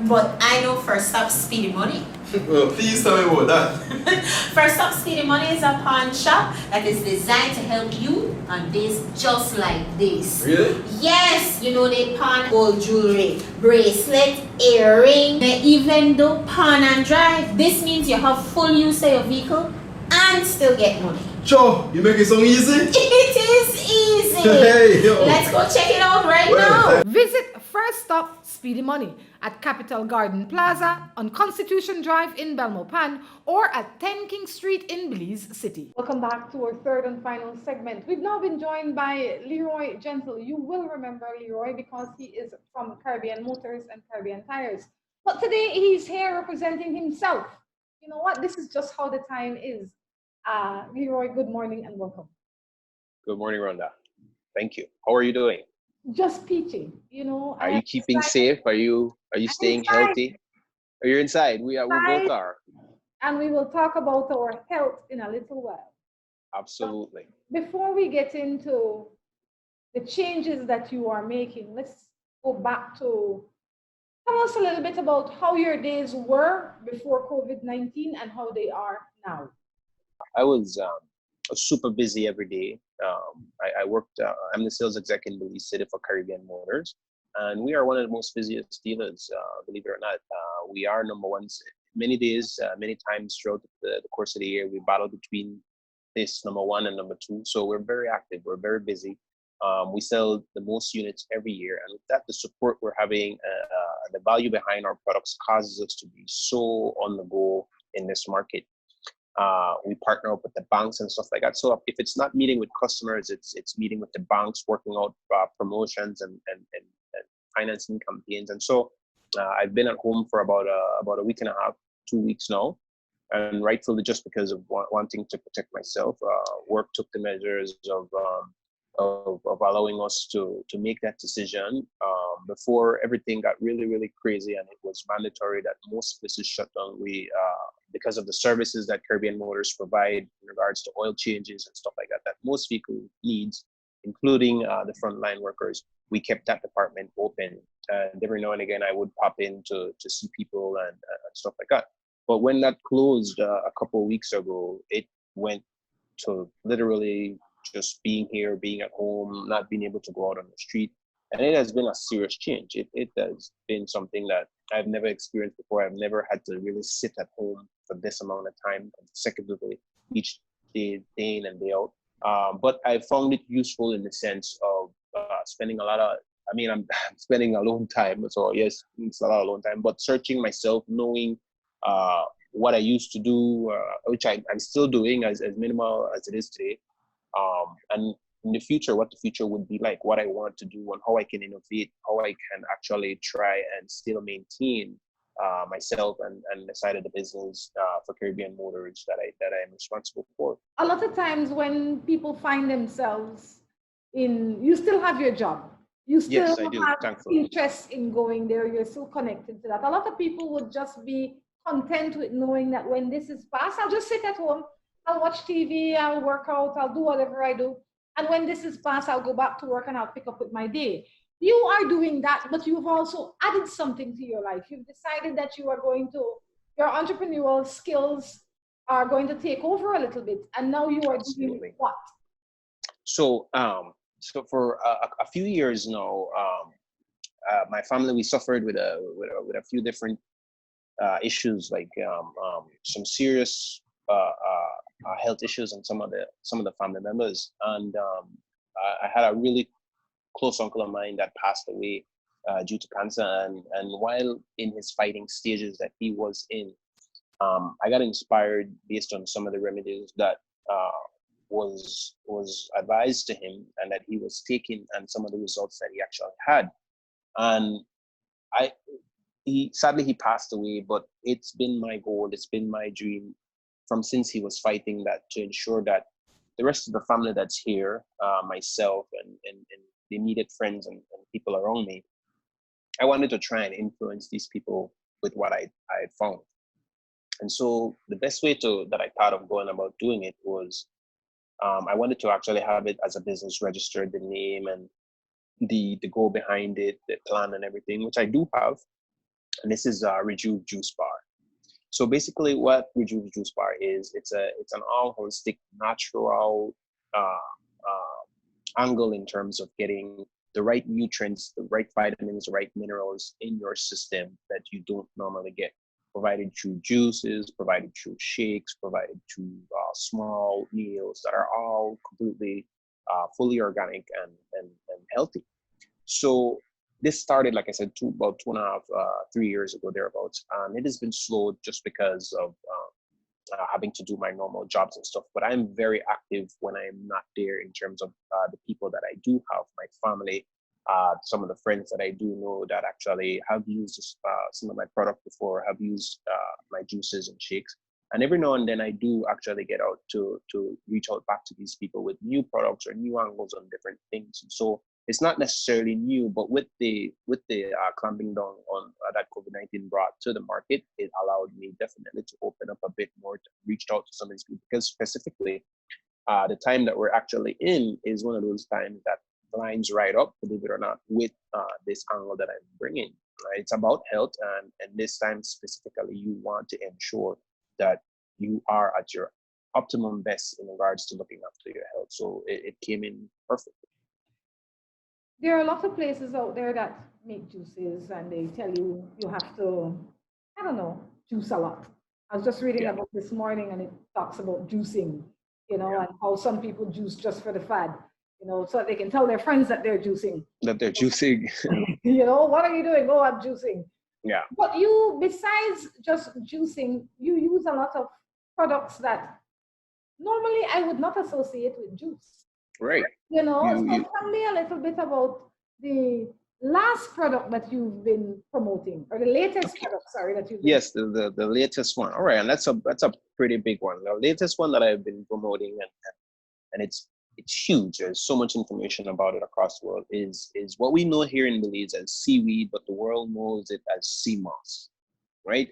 But I know first stop speedy money. Well, please tell me about that. First up, Speedy Money is a pawn shop that is designed to help you on days just like this. Really? Yes, you know they pawn gold jewelry, bracelet, earring, they even do pawn and drive. This means you have full use of your vehicle and still get money. Sure, you make it so easy. It is easy. Hey, yo. Let's go check it out right now. Visit First Stop Speedy Money at Capital Garden Plaza on Constitution Drive in Belmopan or at 10 King Street in Belize City. Welcome back to our third and final segment. We've now been joined by Leroy Gentle. You will remember Leroy because he is from Caribbean Motors and Caribbean Tires. But today he's here representing himself. You know what? This is just how the time is. Leroy, good morning and welcome. Good morning, Rhonda. Thank you. How are you doing? Just peachy, you know. Are you keeping safe? Are you staying healthy? Are you inside? We both are. And we will talk about our health in a little while. Absolutely. Before we get into the changes that you are making, let's go back to tell us a little bit about how your days were before COVID-19 and how they are now. I was super busy every day. I worked, I'm the sales exec in Belize City for Caribbean Motors, and we are one of the most busiest dealers, believe it or not. We are number one. Many days, many times throughout the course of the year, we battle between this number one and number two. So we're very active, we're very busy. We sell the most units every year, and with that, the support we're having, the value behind our products causes us to be so on the go in this market. We partner up with the banks and stuff like that. So if it's not meeting with customers, it's meeting with the banks, working out promotions and financing campaigns. And so I've been at home for about a week and a half, 2 weeks now, and rightfully just because of wanting to protect myself. Work took the measures of allowing us to make that decision before everything got really crazy, and it was mandatory that most places shut down. We because of the services that Caribbean Motors provide in regards to oil changes and stuff like that most vehicle needs, including the frontline workers, we kept that department open. And every now and again, I would pop in to see people and stuff like that. But when that closed a couple of weeks ago, it went to literally just being here, being at home, not being able to go out on the street. And it has been a serious change. It has been something that I've never experienced before. I've never had to really sit at home for this amount of time consecutively, each day, day in and day out. But I found it useful in the sense of spending a lot of, I'm spending alone time. So yes, it's a lot of alone time, but searching myself, knowing what I used to do, which I'm still doing as minimal as it is today. And in the future, what the future would be like, what I want to do and how I can innovate, how I can actually try and still maintain myself and the side of the business for Caribbean Motors that I am responsible for. A lot of times when people find themselves you still have your job. You still yes, I do, have thankfully. interest in going there. You're still connected to that. A lot of people would just be content with knowing that when this is past, I'll just sit at home, I'll watch TV, I'll work out, I'll do whatever I do. And when this is past, I'll go back to work and I'll pick up with my day. You are doing that, but you've also added something to your life. You've decided that your entrepreneurial skills are going to take over a little bit. And now you are doing what? So, for a few years now, my family, we suffered with a few different issues, like some serious health issues and some of the family members. And I had a really close uncle of mine that passed away due to cancer. And while in his fighting stages that he was in, I got inspired based on some of the remedies that was advised to him and that he was taking, and some of the results that he actually had. And sadly he passed away, but it's been my goal, it's been my dream from since he was fighting that, to ensure that the rest of the family that's here, myself and the immediate friends and people around me, I wanted to try and influence these people with what I found. And so the best way that I thought of going about doing it was, I wanted to actually have it as a business, registered, the name and the goal behind it, the plan and everything, which I do have. And this is Rejuve Juice Bar. So basically, what Rejuve Juice Bar is, it's an all holistic, natural angle in terms of getting the right nutrients, the right vitamins, the right minerals in your system that you don't normally get, provided through juices, provided through shakes, provided through small meals that are all completely fully organic and healthy. So this started, like I said, about 2.5, 3 years ago, thereabouts. And it has been slow just because of having to do my normal jobs and stuff. But I'm very active when I'm not there in terms of the people that I do have, my family, some of the friends that I do know that actually have used some of my product before, have used my juices and shakes. And every now and then I do actually get out to reach out back to these people with new products or new angles on different things. And so it's not necessarily new, but with the clamping down on that COVID-19 brought to the market, it allowed me definitely to open up a bit more, to reach out to some of these people, because specifically the time that we're actually in is one of those times that lines right up, believe it or not, with this angle that I'm bringing. Right? It's about health, and this time specifically, you want to ensure that you are at your optimum best in regards to looking after your health. So it came in perfectly. There are a lot of places out there that make juices and they tell you you have to, I don't know, juice a lot. I was just reading about this morning and it talks about juicing, and how some people juice just for the fad, so they can tell their friends that they're juicing. That they're juicing. What are you doing? Oh, I'm juicing. Yeah. But you, besides just juicing, you use a lot of products that normally I would not associate with juice. Right. So tell me a little bit about the last product that you've been promoting, or the latest product, sorry, that you've been. Yes, the latest one. All right, and that's a pretty big one. The latest one that I've been promoting, and it's huge. There's so much information about it across the world. Is what we know here in Belize as seaweed, but the world knows it as sea moss. Right?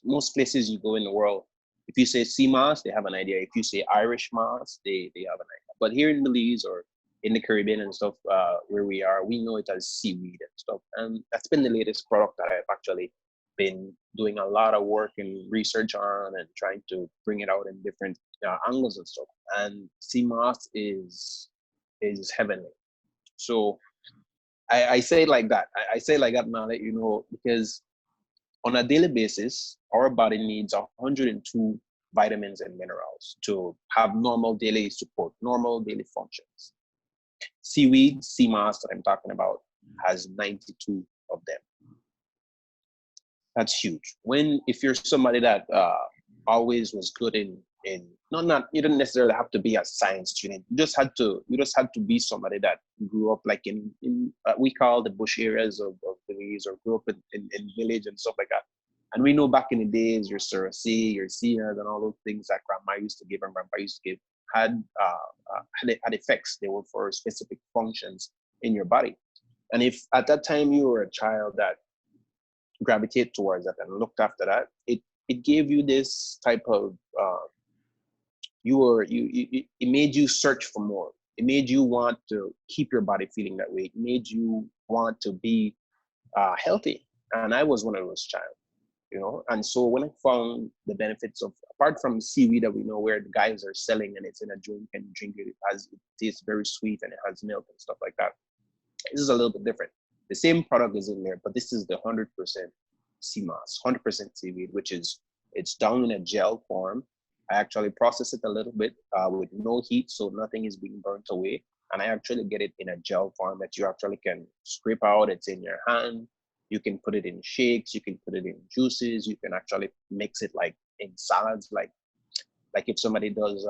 Most places you go in the world, if you say sea moss, they have an idea. If you say Irish moss, they have an idea. But here in Belize or in the Caribbean and stuff, where we are, we know it as seaweed and stuff. And that's been the latest product that I've actually been doing a lot of work and research on and trying to bring it out in different angles and stuff. And sea moss is heavenly. So I say it like that. I say it like that now, let you know, because on a daily basis, our body needs 102 vitamins and minerals to have normal daily support, normal daily functions. Seaweed, sea moss that I'm talking about, has 92 of them. That's huge. If you're somebody that always was good in you don't necessarily have to be a science student. You just had to be somebody that grew up like in we call the bush areas of Belize, or grew up in village and stuff like that. And we know back in the days, your Surasy, your Sears, and all those things that grandma used to give and grandpa used to give had effects. They were for specific functions in your body. And if at that time you were a child that gravitated towards that and looked after that, it gave you this type of it made you search for more. It made you want to keep your body feeling that way. It made you want to be healthy. And I was one of those child. And so when I found the benefits of, apart from seaweed that we know where the guys are selling and it's in a drink and you drink it, it tastes very sweet and it has milk and stuff like that. This is a little bit different. The same product is in there, but this is the 100% sea moss, 100% seaweed, which is, it's down in a gel form. I actually process it a little bit with no heat, so nothing is being burnt away. And I actually get it in a gel form that you actually can scrape out. It's in your hand. You can put it in shakes, you can put it in juices, you can actually mix it like in salads, like if somebody does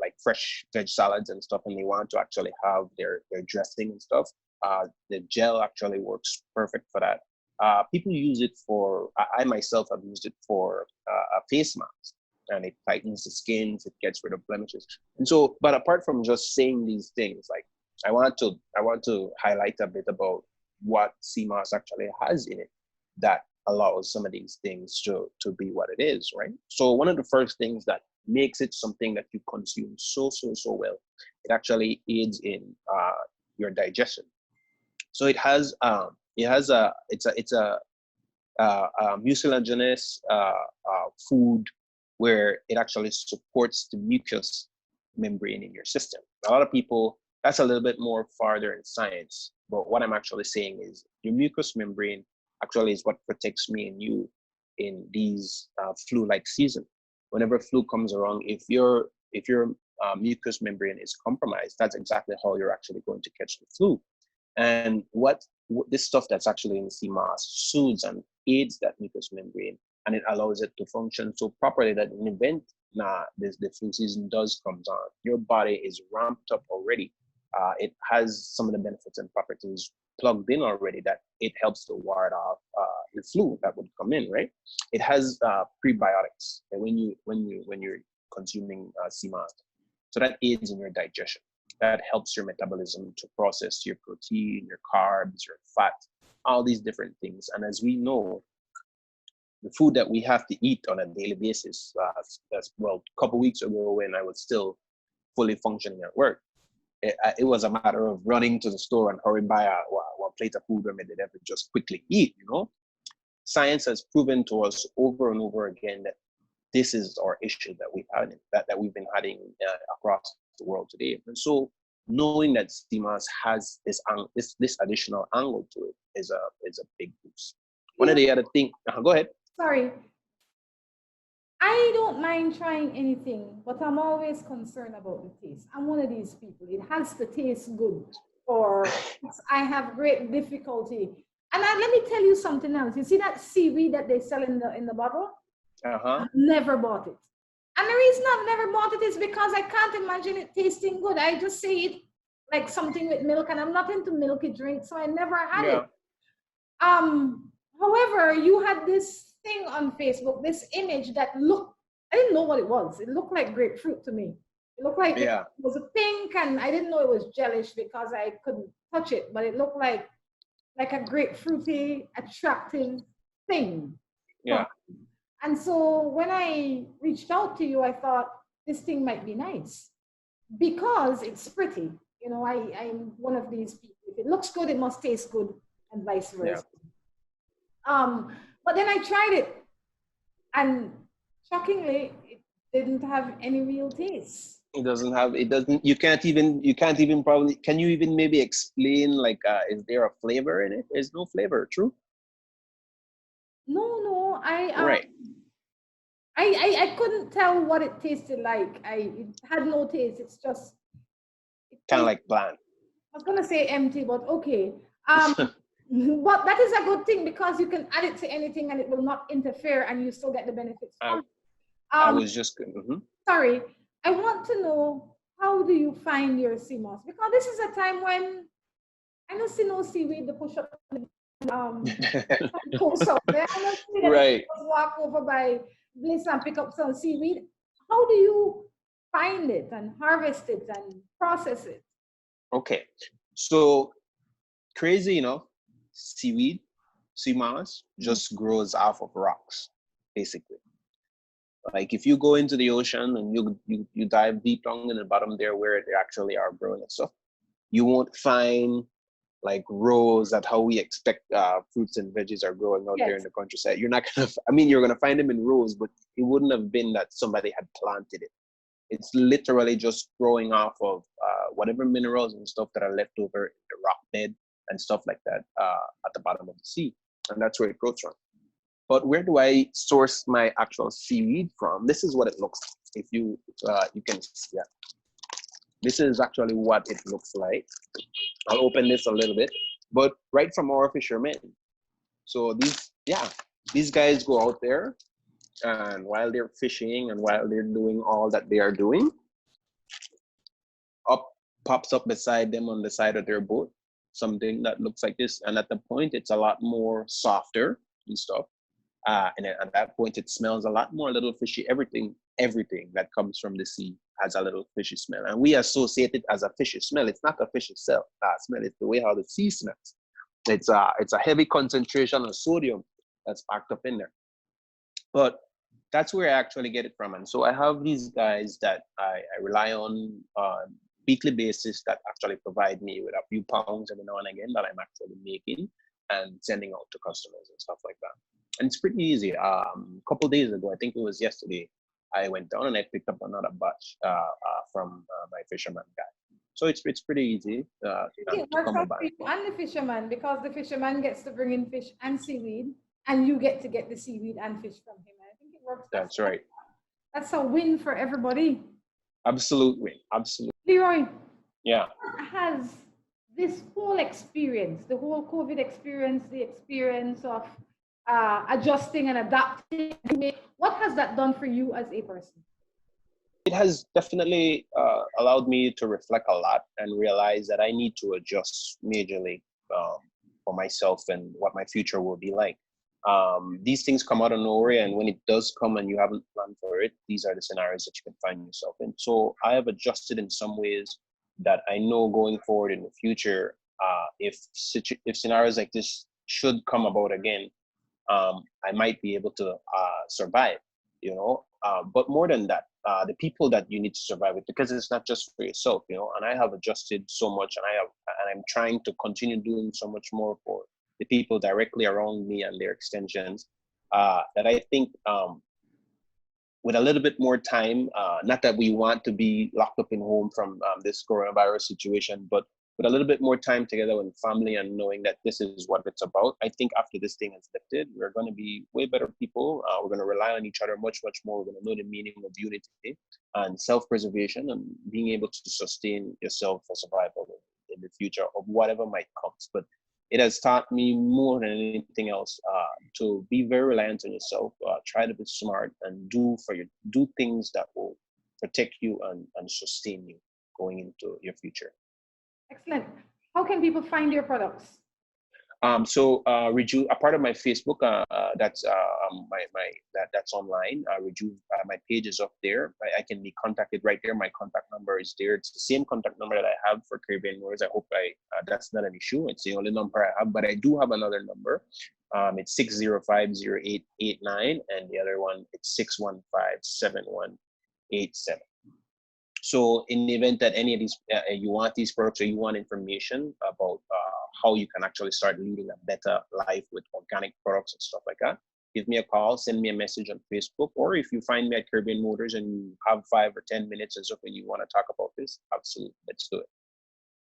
like fresh veg salads and stuff and they want to actually have their dressing and stuff, the gel actually works perfect for that. People use it for, I myself have used it for a face mask, and it tightens the skin, it gets rid of blemishes. And so, but apart from just saying these things, like I want to highlight a bit about what sea moss actually has in it that allows some of these things to be what it is, right? So one of the first things that makes it something that you consume so well, it actually aids in your digestion. So it's a mucilaginous food where it actually supports the mucous membrane in your system. A lot of people, that's a little bit more farther in science, but what I'm actually saying is your mucous membrane actually is what protects me and you in these flu-like season. Whenever flu comes around, if your mucous membrane is compromised, that's exactly how you're actually going to catch the flu. And this stuff that's actually in sea moss soothes and aids that mucous membrane, and it allows it to function so properly that in event the flu season does comes on, your body is ramped up already. It has some of the benefits and properties plugged in already that it helps to ward off the flu that would come in, right? It has prebiotics when you're consuming sea moss, so that aids in your digestion. That helps your metabolism to process your protein, your carbs, your fat, all these different things. And as we know, the food that we have to eat on a daily basis, that's a couple weeks ago when I was still fully functioning at work, it was a matter of running to the store and hurrying by a plate of food where they never just quickly eat, you know? Science has proven to us over and over again that this is our issue that we've had, that we've been having across the world today. And so knowing that sea moss has this additional angle to it is a big boost. One of the other things, go ahead. Sorry. I don't mind trying anything, but I'm always concerned about the taste. I'm one of these people. It has to taste good, or I have great difficulty. And let me tell you something else. You see that seaweed that they sell in the bottle? I've never bought it. And the reason I've never bought it is because I can't imagine it tasting good. I just say it like something with milk, and I'm not into milky drinks, so I never had it. However, you had this thing on Facebook, this image that looked, I didn't know what it was. It looked like grapefruit to me. It looked like it was a pink, and I didn't know it was gelish because I couldn't touch it, but it looked like a grapefruity, attractive thing. Yeah. And so when I reached out to you, I thought this thing might be nice because it's pretty. You know, I'm one of these people. If it looks good, it must taste good, and vice versa. But then I tried it, and shockingly, it didn't have any real taste. You can't even probably, can you even maybe explain, like, is there a flavor in it? There's no flavor, true? No, I couldn't tell what it tasted like. It had no taste. It's just kind of like bland. I was gonna say empty, but okay. But that is a good thing because you can add it to anything and it will not interfere, and you still get the benefits. I was just sorry. I want to know, how do you find your sea moss? Because this is a time when I don't see no seaweed to push up coast out there. I don't see that right. Walk over by Bliss and pick up some seaweed. How do you find it and harvest it and process it? Okay, so crazy enough, seaweed, sea moss just grows off of rocks, basically. Like if you go into the ocean and you dive deep down in the bottom there where they actually are growing and stuff, you won't find like rows that how we expect fruits and veggies are growing out there in the countryside. You're not gonna, you're gonna find them in rows, but it wouldn't have been that somebody had planted it. It's literally just growing off of whatever minerals and stuff that are left over in the rock bed and stuff like that at the bottom of the sea. And that's where it grows from. But where do I source my actual seaweed from? This is what it looks like. If you can see that. This is actually what it looks like. I'll open this a little bit, but right from our fishermen. So these guys go out there, and while they're fishing and while they're doing all that they are doing, pops up beside them on the side of their boat, something that looks like this. And at the point, it's a lot more softer and stuff. And at that point, it smells a lot more little fishy. Everything that comes from the sea has a little fishy smell. And we associate it as a fishy smell. It's not a fishy smell. It's the way how the sea smells. It's a heavy concentration of sodium that's packed up in there. But that's where I actually get it from. And so I have these guys that I rely on weekly basis that actually provide me with a few pounds every now and again that I'm actually making and sending out to customers and stuff like that. and it's pretty easy. A couple days ago, I think it was yesterday, I went down and I picked up another batch from my fisherman guy. So it's pretty easy It works out for you and the fisherman, because the fisherman gets to bring in fish and seaweed, and you get to get the seaweed and fish from him. I think it works. That's right. That's a win for everybody. Absolute win. Absolute. Leroy. Yeah. Has this whole experience, the whole COVID experience, the experience of adjusting and adapting, what has that done for you as a person? It has definitely allowed me to reflect a lot and realize that I need to adjust majorly for myself and what my future will be like. These things come out of nowhere, and when it does come and you haven't planned for it, these are the scenarios that you can find yourself in. So I have adjusted in some ways that I know going forward in the future, if scenarios like this should come about again, I might be able to survive, you know. But more than that, the people that you need to survive with, because it's not just for yourself, you know. And I have adjusted so much, and I'm trying to continue doing so much more for the people directly around me and their extensions, that I think with a little bit more time, not that we want to be locked up in home from this coronavirus situation, but with a little bit more time together with family and knowing that this is what it's about, I think after this thing is lifted, we're going to be way better people. We're going to rely on each other much, much more. We're going to know the meaning of unity and self-preservation and being able to sustain yourself for survival in the future of whatever might come. But it has taught me more than anything else to be very reliant on yourself, try to be smart, and do things that will protect you and sustain you going into your future. Excellent. How can people find your products? So Rejuve, a part of my Facebook, that's that's online. Rejuve, my page is up there. I can be contacted right there. My contact number is there. It's the same contact number that I have for Caribbean Wars. I hope that's not an issue. It's the only number I have, but I do have another number. It's 605-0889, and the other one it's 615-7187. So in the event that any of these, you want these products or you want information about how you can actually start leading a better life with organic products and stuff like that, give me a call, send me a message on Facebook, or if you find me at Caribbean Motors and you have 5 or 10 minutes or something you want to talk about this, absolutely, let's do it.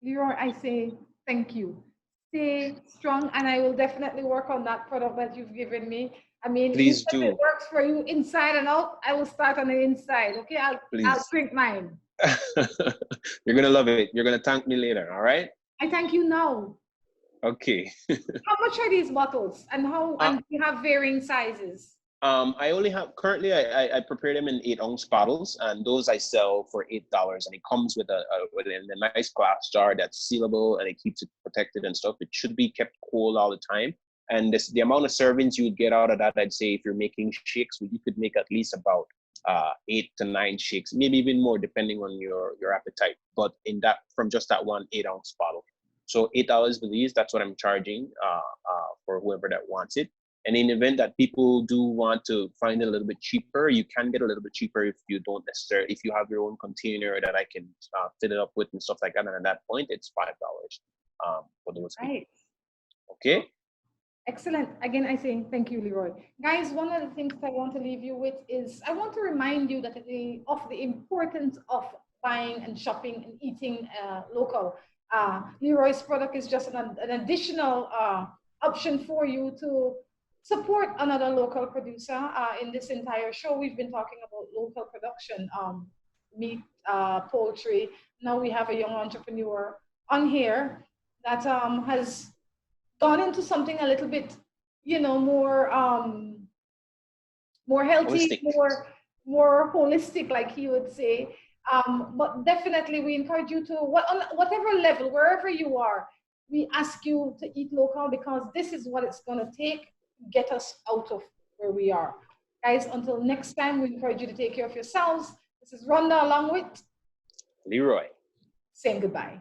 Leroy, I say thank you. Stay strong, and I will definitely work on that product that you've given me. I mean, please do. If it works for you inside and out, I will start on the inside. Okay, I'll drink mine. You're gonna love it. You're gonna thank me later. All right. I thank you now. Okay. How much are these bottles, and and you have varying sizes? I only have currently. I prepare them in 8-ounce bottles, and those I sell for $8. And it comes with a nice glass jar that's sealable, and it keeps it protected and stuff. It should be kept cool all the time. And the amount of servings you would get out of that, I'd say, if you're making shakes, you could make at least about 8 to 9 shakes, maybe even more depending on your appetite, but from just that one 8-ounce bottle. So $8 for these, that's what I'm charging for whoever that wants it. And in the event that people do want to find it a little bit cheaper, you can get a little bit cheaper if you have your own container that I can fill it up with and stuff like that. And at that point, it's $5 for those people. Right. Okay. Excellent. Again, I say thank you, Leroy. Guys, one of the things I want to leave you with is I want to remind you that of the importance of buying and shopping and eating local. Leroy's product is just an additional option for you to support another local producer. In this entire show, we've been talking about local production, meat, poultry. Now we have a young entrepreneur on here that has gone into something a little bit, more healthy, holistic. more holistic, like he would say. But definitely we encourage you to, on whatever level, wherever you are, we ask you to eat local, because this is what it's going to take to get us out of where we are. Guys, until next time, we encourage you to take care of yourselves. This is Rhonda along with Leroy. Saying goodbye.